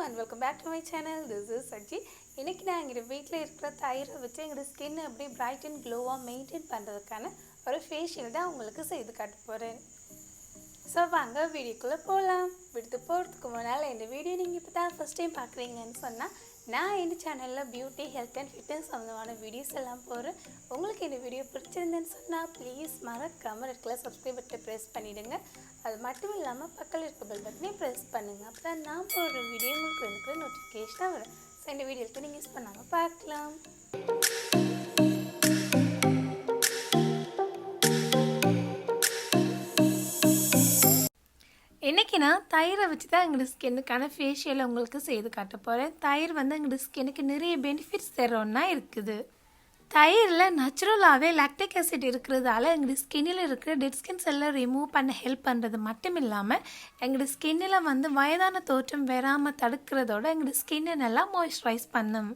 and welcome back to my channel. This is Sajji. இன்னைக்கு நான் எங்க வீட்ல இருக்கிற தயிரை வச்சு எங்க ஸ்கின் அப்படியே பிரைட் அண்ட் க்ளோவா மெயின்டைன் பண்றதுக்கான ஒரு ஃபேஷியல் தான் உங்களுக்கு செய்து காட்ட போறேன். சோ வாங்க வீடியோக்குள்ள போலாம். வீடியோ போறதுக்கு முன்னால இந்த வீடியோ நீங்க இப்பதான் ஃபர்ஸ்ட் டைம் பார்க்கறீங்கன்னு சொன்னா நான் இந்த சேனல்ல பியூட்டி ஹெல்த் அண்ட் ஃபிட்னஸ் சம்பந்தமான வீடியோஸ் எல்லாம் போறேன். உங்களுக்கு இந்த வீடியோ பிடிச்சிருந்தேன்னு சொன்னா ப்ளீஸ் மறக்காம ரெட் கலர் சப்ஸ்கிரைப் பட்டனை பிரஸ் பண்ணிடுங்க. அது மட்டும் இல்லாம பக்கத்துல இருக்க பெல் பட்டனை பிரஸ் பண்ணுங்க. அப்பதான் நான் போடுற வீடியோ உங்களுக்கு நோட்டிஃபிகேஷன் வரும். சோ இந்த வீடியோக்கு நீங்க மிஸ் பண்ணாம பார்க்கலாம். இன்னைக்கு நான் தயிரை வச்சு தான் எங்கள் ஸ்கின்னுக்கான ஃபேஷியலை உங்களுக்கு செய்து காட்ட போகிறேன். தயிர் வந்து எங்கள் ஸ்கின்னுக்கு நிறைய பெனிஃபிட்ஸ் தரோன்னா இருக்குது. தயிரில் நேச்சுரலாகவே லாக்டிக் ஆசிட் இருக்கிறதால எங்கள் ஸ்கின்னில் இருக்கிற டெட் ஸ்கின்ஸ் எல்லாம் ரிமூவ் பண்ண ஹெல்ப் பண்ணுறது மட்டும் இல்லாமல் எங்கள் ஸ்கின்னில் வந்து வயதான தோற்றம் வராமல் தடுக்கிறதோட எங்கள் ஸ்கின்னை நல்லா மாய்ஸ்சரைஸ் பண்ணும்.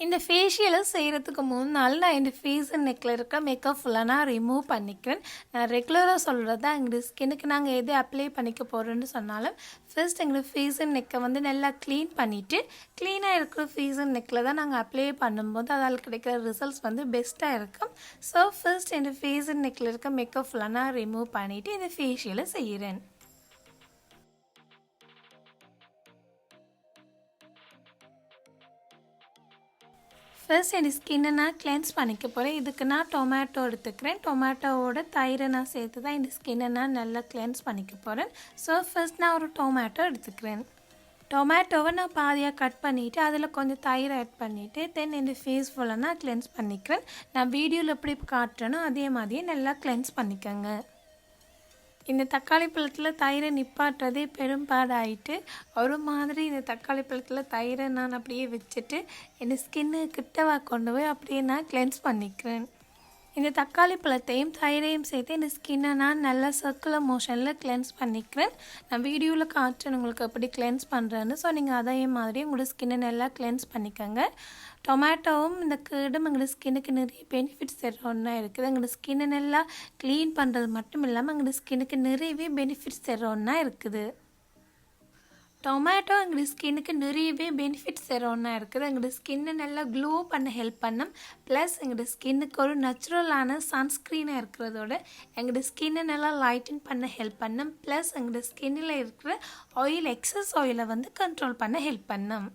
இந்த ஃபேஷியலை செய்கிறதுக்கு முன்னால் நான் இந்த ஃபேஸ் அண்ட் நெக்கில் இருக்க மேக்கப் ஃபுல்லாக நான் ரிமூவ் பண்ணிக்கிறேன். நான் ரெகுலராக சொல்கிறது தான் எங்கள் ஸ்கின்னுக்கு நாங்கள் எது அப்ளை பண்ணிக்க போகிறோன்னு சொன்னாலும் ஃபர்ஸ்ட் எங்கள் ஃபேஸ் அண்ட் நெக்கை வந்து நல்லா க்ளீன் பண்ணிவிட்டு க்ளீனாக இருக்கிற ஃபேஸ் அண்ட் நெக்கில் தான் நாங்கள் அப்ளை பண்ணும்போது அதால் கிடைக்கிற ரிசல்ட்ஸ் வந்து பெஸ்ட்டாக இருக்கும். ஸோ ஃபர்ஸ்ட் இந்த ஃபேஸ் அண்ட் நெக்கில் இருக்க மேக்கப் ஃபுல்லாக நான் ரிமூவ் பண்ணிவிட்டு இந்த ஃபேஷியலை செய்கிறேன். ஃபர்ஸ்ட் என் ஸ்கின்னை நான் கிளென்ஸ் பண்ணிக்க போகிறேன். இதுக்கு நான் டொமேட்டோ எடுத்துக்கிறேன். டொமேட்டோவோட தயிரை நான் சேர்த்து தான் இந்த ஸ்கின்னை நான் நல்லா கிளென்ஸ் பண்ணிக்க போகிறேன். ஸோ ஃபர்ஸ்ட் நான் ஒரு டொமேட்டோ எடுத்துக்கிறேன். டொமேட்டோவை நான் பாதியாக கட் பண்ணிவிட்டு அதில் கொஞ்சம் தயிர் ஆட் பண்ணிவிட்டு தென் இந்த ஃபேஸ் ஃபுல்லாக நான் கிளென்ஸ் பண்ணிக்கிறேன். நான் வீடியோவில் எப்படி காட்டுறேனோ அதே மாதிரியே நல்லா கிளென்ஸ் பண்ணிக்கோங்க. இந்த தக்காளி பழத்தில் தயிரை நிப்பாட்டுறதே பெரும்பாடாயிட்டு ஒரு மாதிரி இந்த தக்காளி பழத்தில் தயிரை நான் அப்படியே வச்சுட்டு என் ஸ்கின்னு கிட்டவா கொண்டு போய் அப்படியே நான் கிளென்ஸ் பண்ணிக்கிறேன். இந்த தக்காளி பழத்தையும் தயிரையும் சேர்த்து இந்த ஸ்கின்னை நான் நல்லா சர்க்குலர் மோஷனில் கிளென்ஸ் பண்ணிக்கிறேன். நான் வீடியோவில் காட்டுறேன் உங்களுக்கு எப்படி கிளென்ஸ் பண்ணுறேன்னு. ஸோ நீங்கள் அதே மாதிரி உங்களோட ஸ்கின்னை நல்லா கிளென்ஸ் பண்ணிக்கோங்க. டொமேட்டோவும் இந்த கீடும் எங்களோட ஸ்கின்னுக்கு நிறைய பெனிஃபிட்ஸ் தர ஒன்றா இருக்குது. எங்களோட ஸ்கின்னை நல்லா க்ளீன் பண்ணுறது மட்டும் இல்லாமல் எங்களோட ஸ்கின்னுக்கு நிறையவே பெனிஃபிட்ஸ் தர ஒன்றா இருக்குது. டொமேட்டோ எங்களோட ஸ்கின்னுக்கு நிறையவே பெனிஃபிட்ஸ் தர ஒன்றா இருக்குது. எங்களோட ஸ்கின்னை நல்லா க்ளோ பண்ண ஹெல்ப் பண்ணும். ப்ளஸ் எங்களோட ஸ்கின்னுக்கு ஒரு நேச்சுரலான சன்ஸ்க்ரீனாக இருக்கிறதோட எங்களோட ஸ்கின்னை நல்லா லைட்டன் பண்ண ஹெல்ப் பண்ணும். ப்ளஸ் எங்களோட ஸ்கின்னில் இருக்கிற எக்ஸஸ் ஆயிலை வந்து கண்ட்ரோல் பண்ண ஹெல்ப் பண்ணும்.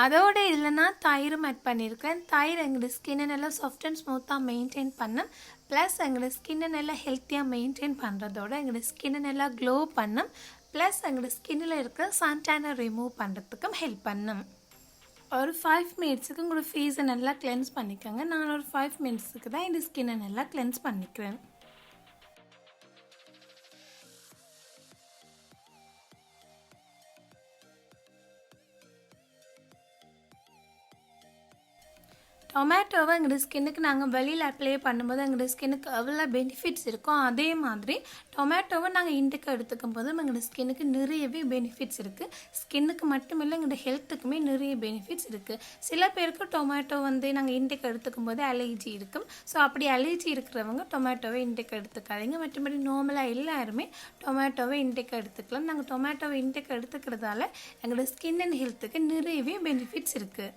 அதோடு இதில் நான் தயிரும் ஆட் பண்ணியிருக்கேன். தயிர் எங்களோட ஸ்கின்னை நல்லா சாஃப்ட் அண்ட் ஸ்மூத்தாக மெயின்டைன் பண்ணும். ப்ளஸ் எங்களோட ஸ்கின்னை நல்லா ஹெல்த்தியாக மெயின்டைன் பண்ணுறதோட எங்களோட ஸ்கின்னை நல்லா க்ளோ பண்ணும். ப்ளஸ் எங்களோட ஸ்கின்னில் இருக்கிற சன்டானை ரிமூவ் பண்ணுறதுக்கும் ஹெல்ப் பண்ணும். ஒரு 5 மினிட்ஸுக்கு உங்களோட ஃபேஸை நல்லா கிளென்ஸ் பண்ணிக்கோங்க. நான் ஒரு 5 மினிட்ஸுக்கு தான் இந்த ஸ்கின்னை நல்லா கிளென்ஸ் பண்ணிக்கிறேன். டொமேட்டோவை எங்களோட ஸ்கின்னுக்கு நாங்கள் வெளியில் அப்ளை பண்ணும்போது எங்களோட ஸ்கின்னுக்கு எவ்வளோ பெனிஃபிட்ஸ் இருக்கும் அதே மாதிரி டொமேட்டோவை நாங்கள் இன்டேக் எடுத்துக்கும் போதும் எங்களோட ஸ்கின்னுக்கு நிறையவே பெனிஃபிட்ஸ் இருக்குது. ஸ்கின்னுக்கு மட்டும் இல்லை எங்களோட ஹெல்த்துக்குமே நிறைய பெனிஃபிட்ஸ் இருக்குது. சில பேருக்கு டொமேட்டோ வந்து நாங்கள் இன்டேக் எடுத்துக்கும் போது அலர்ஜி இருக்கும். ஸோ அப்படி அலர்ஜி இருக்கிறவங்க டொமேட்டோவை இன்டேக் எடுத்துக்காதீங்க. மற்றபடி நார்மலாக எல்லாருமே டொமேட்டோவை இன்டேக் எடுத்துக்கலாம். நாங்கள் டொமேட்டோவை இன்டேக் எடுத்துக்கிறதால எங்களோட ஸ்கின் அண்ட் ஹெல்த்துக்கு நிறையவே பெனிஃபிட்ஸ் இருக்குது.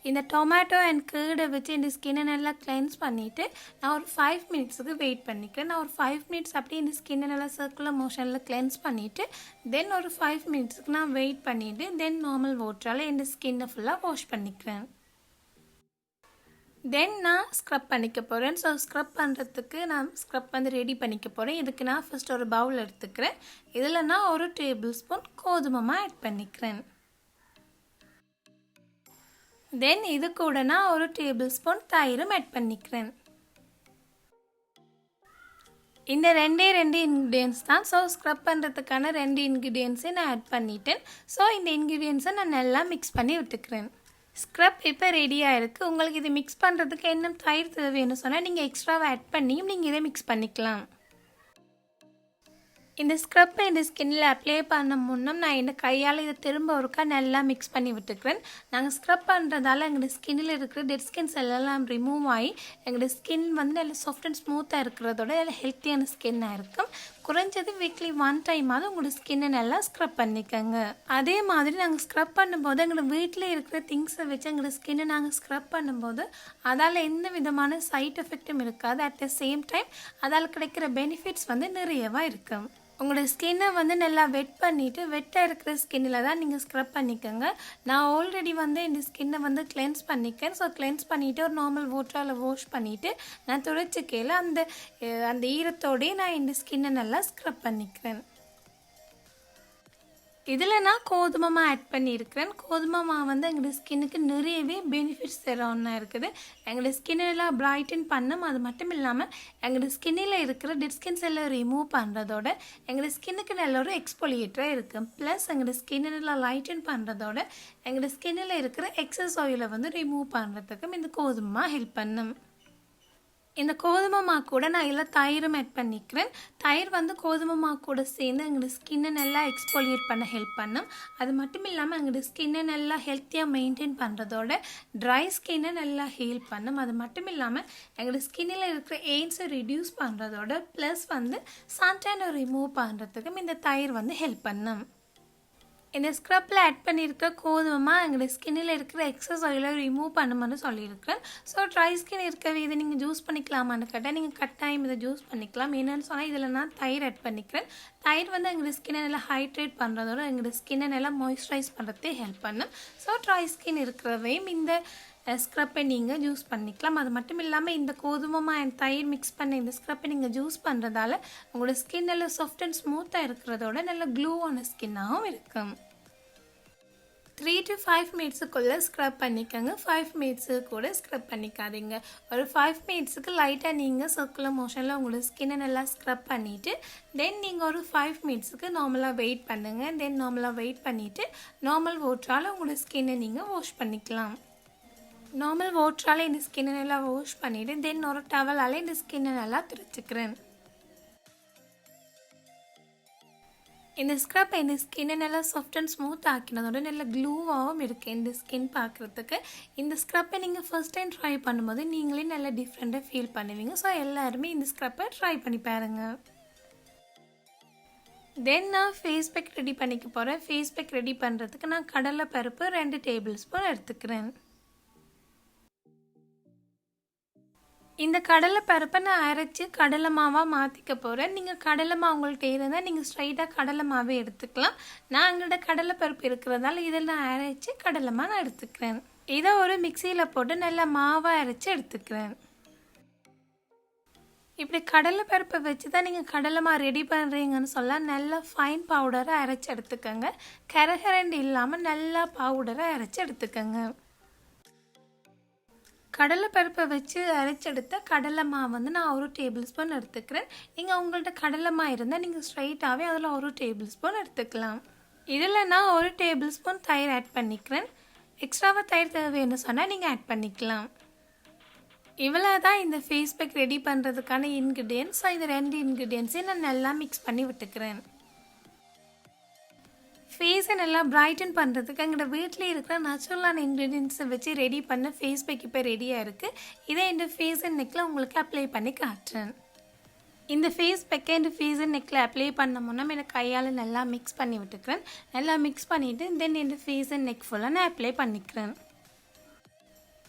இந்த டொமேட்டோ அண்ட் கீடை வச்சு இந்த ஸ்கின்னை நல்லா கிளென்ஸ் பண்ணிவிட்டு நான் ஒரு 5 மினிட்ஸுக்கு வெயிட் பண்ணிக்கிறேன். நான் ஒரு 5 மினிட்ஸ் அப்படியே இந்த ஸ்கின்னை நல்லா சர்க்குலர் மோஷனில் கிளென்ஸ் பண்ணிவிட்டு தென் ஒரு 5 மினிட்ஸுக்கு நான் வெயிட் பண்ணிவிட்டு தென் நார்மல் வாட்டரால் இந்த ஸ்கின்னை ஃபுல்லாக வாஷ் பண்ணிக்கிறேன். தென் நான் ஸ்க்ரப் பண்ணிக்க போகிறேன். ஸோ ஸ்க்ரப் பண்ணுறதுக்கு நான் ஸ்க்ரப் வந்து ரெடி பண்ணிக்க போகிறேன். இதுக்கு நான் ஃபஸ்ட் ஒரு பவுல் எடுத்துக்கிறேன். இதில் நான் ஒரு டேபிள் ஸ்பூன் கோதுமை ஆட் பண்ணிக்கிறேன். தென் இது கூட நான் ஒரு டேபிள் ஸ்பூன் தயிரும் ஆட் பண்ணிக்கிறேன். இந்த ரெண்டே இன்க்ரீடியன்ஸ் தான். ஸோ ஸ்க்ரப் பண்ணுறதுக்கான 2 இன்க்ரீடியன்ஸை நான் ஆட் பண்ணிட்டேன். ஸோ இந்த இன்க்ரீடியன்ஸை நான் நல்லா மிக்ஸ் பண்ணி விட்டுக்கிறேன். ஸ்க்ரப் இப்போ ரெடியாக இருக்குது. உங்களுக்கு இது மிக்ஸ் பண்ணுறதுக்கு என்ன தயிர் தேவைன்னு சொன்னால் நீங்கள் எக்ஸ்ட்ராவாக ஆட் பண்ணியும் நீங்கள் இதை மிக்ஸ் பண்ணிக்கலாம். இந்த ஸ்க்ரப்பை இந்த ஸ்கின்னில் அப்ளை பண்ண முன்னம் நான் இந்த கையால் இதை திரும்ப ஒருக்கா நல்லா மிக்ஸ் பண்ணி விட்டுக்கிறேன். நாங்கள் ஸ்க்ரப் பண்ணுறதால எங்களோட ஸ்கின்னில் இருக்கிற டெட் ஸ்கின்ஸ் எல்லாம் ரிமூவ் ஆகி எங்களோட ஸ்கின் வந்து நல்லா சாஃப்ட் அண்ட் ஸ்மூத்தாக இருக்கிறதோட நல்லா ஹெல்த்தியான ஸ்கின்னாக இருக்கும். குறைஞ்சது வீக்லி 1 டைமாவது உங்களோட ஸ்கின்னை நல்லா ஸ்க்ரப் பண்ணிக்கோங்க. அதே மாதிரி நாங்கள் ஸ்க்ரப் பண்ணும்போது எங்களோட வீட்டில் இருக்கிற திங்ஸை வச்சு எங்களோட ஸ்கின்னை நாங்கள் ஸ்க்ரப் பண்ணும்போது அதால் எந்த விதமான சைட் எஃபெக்டும் இருக்காது. அட் த சேம் டைம் அதால் கிடைக்கிற பெனிஃபிட்ஸ் வந்து நிறையவாக இருக்கும். உங்களோட ஸ்கின்னை வந்து நல்லா வெட் பண்ணிவிட்டு வெட்டாக இருக்கிற ஸ்கின்னில் தான் நீங்கள் ஸ்க்ரப் பண்ணிக்கோங்க. நான் ஆல்ரெடி வந்து இந்த ஸ்கின்னை வந்து கிளென்ஸ் பண்ணிக்கேன். ஸோ கிளென்ஸ் பண்ணிவிட்டு ஒரு நார்மல் வாட்டரால் வாஷ் பண்ணிவிட்டு நான் துடைச்சிக்கையில் அந்த ஈரத்தோடையே நான் இந்த ஸ்கின்னை நல்லா ஸ்க்ரப் பண்ணிக்கிறேன். இதில் நான் கோதுமை மாவு ஆட் பண்ணியிருக்கிறேன். கோதுமை மாவு வந்து எங்களோட ஸ்கின்னுக்கு நிறையவே பெனிஃபிட்ஸ் தர ஒன்றா இருக்குது. எங்களோட ஸ்கின்னெல்லாம் பிரைட்டன் பண்ணும். அது மட்டும் இல்லாமல் எங்களோட ஸ்கின்னில் இருக்கிற டெட் ஸ்கின்ஸ் எல்லாம் ரிமூவ் பண்ணுறதோட எங்களோட ஸ்கின்னுக்கு நல்ல ஒரு எக்ஸ்போலியேட்டராக இருக்குது. ப்ளஸ் எங்களோட ஸ்கின்னெல்லாம் லைட்டன் பண்ணுறதோட எங்களோட ஸ்கின்னில் இருக்கிற எக்ஸஸ் ஆயிலை வந்து ரிமூவ் பண்ணுறதுக்கும் இந்த கோதுமை மாவு ஹெல்ப் பண்ணும். இந்த கோதுமை மாவு கூட நான் எல்லாம் தயிரும் ஆட் பண்ணிக்கிறேன். தயிர் வந்து கோதுமை மாவு கூட சேர்ந்து எங்களோட ஸ்கின்னை நல்லா எக்ஸ்போலியேட் பண்ண ஹெல்ப் பண்ணும். அது மட்டும் இல்லாமல் எங்களோட ஸ்கின்னை நல்லா ஹெல்த்தியாக மெயின்டைன் பண்ணுறதோட ட்ரை ஸ்கின்னை நல்லா ஹீல் பண்ணும். அது மட்டும் இல்லாமல் எங்களோட ஸ்கின்னில் இருக்கிற எய்ட்ஸை ரிடியூஸ் பண்ணுறதோட ப்ளஸ் வந்து சன்டானை ரிமூவ் பண்ணுறதுக்கும் இந்த தயிர் வந்து ஹெல்ப் பண்ணும். இந்த ஸ்க்ரப்பில் ஆட் பண்ணியிருக்க கோதுமை எங்களோட ஸ்கின்னில் இருக்கிற எக்ஸஸ் ஆயிலை ரிமூவ் பண்ணுமான்னு சொல்லியிருக்கிறேன். ஸோ ட்ரை ஸ்கின் இருக்கவே இதை நீங்கள் ஜூஸ் பண்ணிக்கலாமான்னு கேட்டால் நீங்கள் கட்டாயம் இதை ஜூஸ் பண்ணிக்கலாம். என்னென்னு சொன்னால் இதில் நான் தயிர் ஆட் பண்ணிக்கிறேன். தயிர் வந்து எங்களோட ஸ்கின்னை நல்லா ஹைட்ரேட் பண்ணுறதோட எங்களோட ஸ்கின்னை நல்லா மாய்ஸ்சரைஸ் பண்ணுறதே ஹெல்ப் பண்ணும். ஸோ ட்ரை ஸ்கின் இருக்கிறவையும் இந்த ஸ்க்ரப்பை நீங்கள் ஜூஸ் பண்ணிக்கலாம். அது மட்டும் இல்லாமல் இந்த கோதுமை தயிர் மிக்ஸ் பண்ண இந்த ஸ்க்ரப்பை நீங்கள் ஜூஸ் பண்ணுறதால உங்களோட ஸ்கின் நல்லா சாஃப்ட் அண்ட் ஸ்மூத்தாக இருக்கிறதோட நல்ல க்ளூவான ஸ்கின்னாகவும் இருக்கும். 3 to 5 மினிட்ஸுக்குள்ளே ஸ்க்ரப் பண்ணிக்கோங்க. 5 மினிட்ஸுக்கு கூட ஸ்க்ரப் பண்ணிக்காதீங்க. ஒரு 5 மினிட்ஸுக்கு லைட்டாக நீங்கள் சர்க்குலர் மோஷனில் உங்களோட ஸ்கின்னை நல்லா ஸ்க்ரப் பண்ணிவிட்டு தென் நீங்கள் ஒரு 5 மினிட்ஸுக்கு நார்மலாக வெயிட் பண்ணுங்கள். தென் நார்மலாக வெயிட் பண்ணிவிட்டு நார்மல் வாட்டரால் உங்களோட ஸ்கின்னை நீங்கள் வாஷ் பண்ணிக்கலாம். நார்மல் வாட்டரால் இந்த ஸ்கின்னை நல்லா வாஷ் பண்ணிவிட்டு தென் ஒரு டவலால் இந்த ஸ்கின்னை நல்லா துடைச்சிக்கிறேன். இந்த ஸ்க்ரப் இந்த ஸ்கின்னை நல்லா சாஃப்ட் அண்ட் ஸ்மூத் ஆக்கினதோட நல்ல க்ளூவாகவும் இருக்குது இந்த ஸ்கின் பார்க்குறதுக்கு. இந்த ஸ்க்ரப்பை நீங்கள் ஃபர்ஸ்ட் டைம் ட்ரை பண்ணும்போது நீங்களே நல்லா டிஃப்ரெண்ட்டாக ஃபீல் பண்ணுவீங்க. ஸோ எல்லாருமே இந்த ஸ்க்ரப்பை ட்ரை பண்ணி பாருங்கள். தென் நான் ஃபேஸ் பேக் ரெடி பண்ணிக்க போகிறேன். ஃபேஸ் பேக் ரெடி பண்ணுறதுக்கு நான் கடலை பருப்பு 2 டேபிள் ஸ்பூன் எடுத்துக்கிறேன். இந்த கடலை பருப்பை நான் அரைச்சி கடலை மாவாக மாற்றிக்க போகிறேன். நீங்கள் கடலை மாவு உங்கள்கிட்ட இருந்தால் நீங்கள் ஸ்ட்ரைட்டாக கடலை மாவே எடுத்துக்கலாம். நான் எங்கள்கிட்ட கடலை பருப்பு இருக்கிறதால இதில் நான் அரைச்சி கடலை மாவு நான் எடுத்துக்கிறேன். இதை ஒரு மிக்சியில் போட்டு நல்லா மாவாக அரைச்சி எடுத்துக்கிறேன். இப்படி கடலை பருப்பை வச்சு தான் நீங்கள் கடலை மாவு ரெடி பண்ணுறீங்கன்னு சொல்ல நல்லா ஃபைன் பவுடரை அரைச்சி எடுத்துக்கோங்க. கரகரண்டு இல்லாமல் நல்லா பவுடரை அரைச்சி எடுத்துக்கோங்க. கடலை பருப்பை வச்சு அரைச்செடுத்த கடலை மாவு வந்து நான் 1 டேபிள் ஸ்பூன் எடுத்துக்கிறேன். நீங்கள் உங்கள்கிட்ட கடலை மாவு இருந்தால் நீங்கள் ஸ்ட்ரைட்டாகவே அதில் 1 டேபிள் ஸ்பூன் எடுத்துக்கலாம். இதில் நான் 1 டேபிள் ஸ்பூன் தயிர் ஆட் பண்ணிக்கிறேன். எக்ஸ்ட்ராவாக தயிர் தேவைன்னு சொன்னால் நீங்கள் ஆட் பண்ணிக்கலாம். இவ்வளோ தான் இந்த ஃபேஸ் பேக் ரெடி பண்ணுறதுக்கான இன்க்ரீடியன்ட்ஸ். ஸோ இந்த 2 இன்க்ரீடியன்ட்ஸையும் நான் நல்லா மிக்ஸ் பண்ணி விட்டுக்கிறேன். ஃபேஸை நல்லா பிரைட்டன் பண்ணுறதுக்கு எங்களோட வீட்டில் இருக்கிற நேச்சுரலான இன்க்ரீடியன்ஸை வச்சு ரெடி பண்ண ஃபேஸ் பேக் இப்போ ரெடியாக இருக்குது. இதை இந்த ஃபேஸ் அண்ட் நெக்கில் உங்களுக்கு அப்ளை பண்ணி காட்டுறேன். இந்த ஃபேஸ் பேக்கை இந்த ஃபேஸ் அண்ட் நெக்கில் அப்ளை பண்ண முன்னே எனக்கு கையால் நல்லா மிக்ஸ் பண்ணி விட்டுக்கிறேன். நல்லா மிக்ஸ் பண்ணிவிட்டு தென் இந்த ஃபேஸ் அண்ட் நெக் ஃபுல்லாக நான் அப்ளை பண்ணிக்கிறேன்.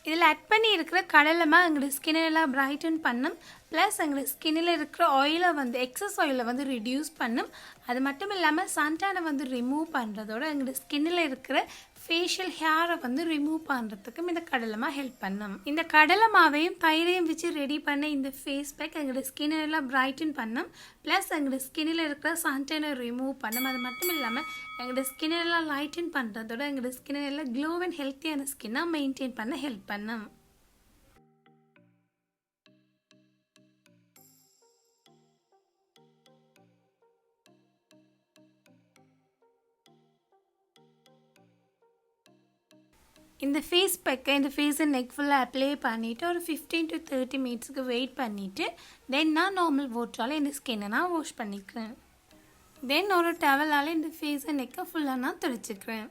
இதில் ஆட் பண்ணி இருக்கிற கடலை மாவு எங்களோட ஸ்கின்னை நல்லா பிரைட்டன் பண்ணும். ப்ளஸ் எங்களோட ஸ்கின்னில் இருக்கிற ஆயிலை வந்து எக்ஸஸ் ஆயிலை வந்து ரிடியூஸ் பண்ணும். அது மட்டும் இல்லாமல் சன்டானை வந்து ரிமூவ் பண்ணுறதோட எங்களோட ஸ்கின்னில் இருக்கிற ஃபேஷியல் ஹேரை வந்து ரிமூவ் பண்ணுறதுக்கும் இந்த கடலை மாவு ஹெல்ப் பண்ணும். இந்த கடலை மாவையும் தயிரையும் வச்சு ரெடி பண்ண இந்த ஃபேஸ் பேக் எங்களோட ஸ்கின்னை எல்லாம் பிரைட்டன் பண்ணும். ப்ளஸ் எங்களோட ஸ்கின்னில் இருக்கிற சன்டானை ரிமூவ் பண்ணும். அது மட்டும் இல்லாமல் எங்களோட ஸ்கின்னை எல்லாம் லைட்டன் பண்ணுறதோட எங்களோட ஸ்கின்னை எல்லாம் க்ளோ அண்ட் ஹெல்த்தியான ஸ்கின்னாக மெயின்டைன் பண்ண ஹெல்ப் பண்ணும். இந்த ஃபேஸ் பேக்கை இந்த ஃபேஸ் அண்ட் நெக் ஃபுல்லாக அப்ளை பண்ணிவிட்டு ஒரு 15 to 30 மினிட்ஸுக்கு வெயிட் பண்ணிவிட்டு தென் நான் நார்மல் வாட்டரால் இந்த ஸ்கின்னை நான் வாஷ் பண்ணிக்கிறேன். தென் ஒரு டவலால் இந்த ஃபேஸை நெக்கை ஃபுல்லாக நான் துடைச்சிக்கிறேன்.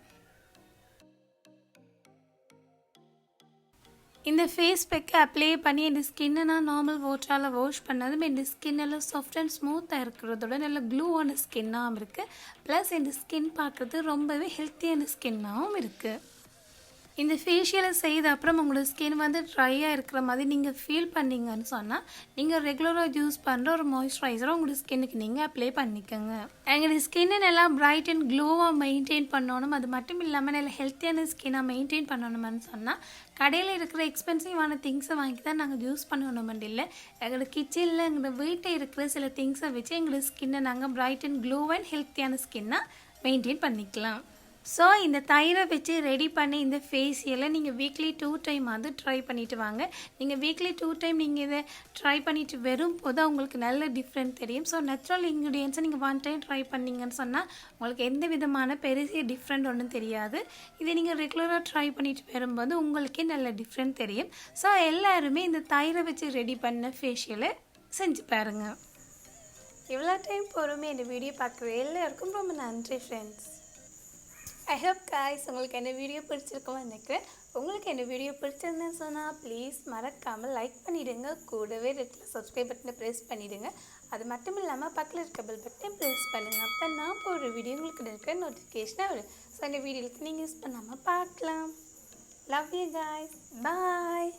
இந்த ஃபேஸ் பேக்கை அப்ளை பண்ணி இந்த ஸ்கின்னை நான் நார்மல் வாட்டரால் வாஷ் பண்ணதும் இந்த ஸ்கின் எல்லாம் சாஃப்ட் அண்ட் ஸ்மூத்தாக இருக்கிறதோட நல்ல க்ளூவான ஸ்கின்னாகவும் இருக்குது. ப்ளஸ் இந்த ஸ்கின் பார்க்குறது ரொம்பவே ஹெல்த்தியான ஸ்கின்னாகவும் இருக்குது. இந்த ஃபேஷியலை செய்த அப்புறம் உங்களோட ஸ்கின் வந்து ட்ரையாக இருக்கிற மாதிரி நீங்கள் ஃபீல் பண்ணிங்கன்னு சொன்னால் நீங்கள் ரெகுலராக யூஸ் பண்ணுற ஒரு மாய்ஸ்சரைசரை உங்களோட ஸ்கின்னுக்கு நீங்கள் அப்ளை பண்ணிக்கோங்க. எங்களோட ஸ்கின்னை நல்லா பிரைட் அண்ட் க்ளோவாக மெயின்டைன் பண்ணணும், அது மட்டும் இல்லாமல் நல்லா ஹெல்த்தியான ஸ்கின்னாக மெயின்டைன் பண்ணணும்னு சொன்னால் கடையில் இருக்கிற எக்ஸ்பென்சிவான திங்ஸை வாங்கி தான் நாங்கள் யூஸ் பண்ணணுமெண்டு இல்லை. எங்களோட கிச்சனில் எங்களோட வீட்டில் இருக்கிற சில திங்ஸை வச்சு எங்களோட ஸ்கின்னை நாங்கள் பிரைட் அண்ட் க்ளோ அண்ட் ஹெல்த்தியான ஸ்கின்னாக மெயின்டைன் பண்ணிக்கலாம். ஸோ இந்த தயிரை வச்சு ரெடி பண்ணி இந்த ஃபேஷியலை நீங்கள் வீக்லி 2 டைம் வந்து ட்ரை பண்ணிவிட்டு வாங்க. நீங்கள் வீக்லி 2 டைம் நீங்கள் இதை ட்ரை பண்ணிவிட்டு வரும்போது உங்களுக்கு நல்ல டிஃப்ரெண்ட் தெரியும். ஸோ நேச்சுரல் இன்க்ரீடியன்ஸை நீங்கள் 1 டைம் ட்ரை பண்ணிங்கன்னு சொன்னால் உங்களுக்கு எந்த விதமான பெரிய டிஃப்ரெண்ட் ஒன்றும் தெரியாது. இதை நீங்கள் ரெகுலராக ட்ரை பண்ணிவிட்டு வரும்போது உங்களுக்கே நல்ல டிஃப்ரெண்ட் தெரியும். ஸோ எல்லாருமே இந்த தயிரை வச்சு ரெடி பண்ண ஃபேஷியலை செஞ்சு பாருங்கள். இவ்வளோ டைம் பொறுமை இந்த வீடியோ பார்க்குற எல்லாருக்கும் ரொம்ப நன்றி ஃப்ரெண்ட்ஸ். ஐ ஹோப் காய்ஸ் உங்களுக்கு என்ன வீடியோ பிடிச்சிருக்கோன்னு நினைக்கிறேன். உங்களுக்கு என்ன வீடியோ பிடிச்சிருந்தேன்னு சொன்னால் ப்ளீஸ் மறக்காமல் லைக் பண்ணிவிடுங்க. கூடவே ரெட்டில் சப்ஸ்கிரைப் பட்டனை ப்ரெஸ் பண்ணிவிடுங்க. அது மட்டும் இல்லாமல் பக்கத்தில் இருக்க பெல் பட்டனை ப்ரெஸ் பண்ணுங்கள். அப்போ நான் போடுற வீடியோ உங்களுக்கு இருக்கிற நோட்டிஃபிகேஷனாக வரும். ஸோ இந்த வீடியோவுக்கு நீங்கள் யூஸ் பண்ணாமல் பார்க்கலாம். Love you guys. பாய்.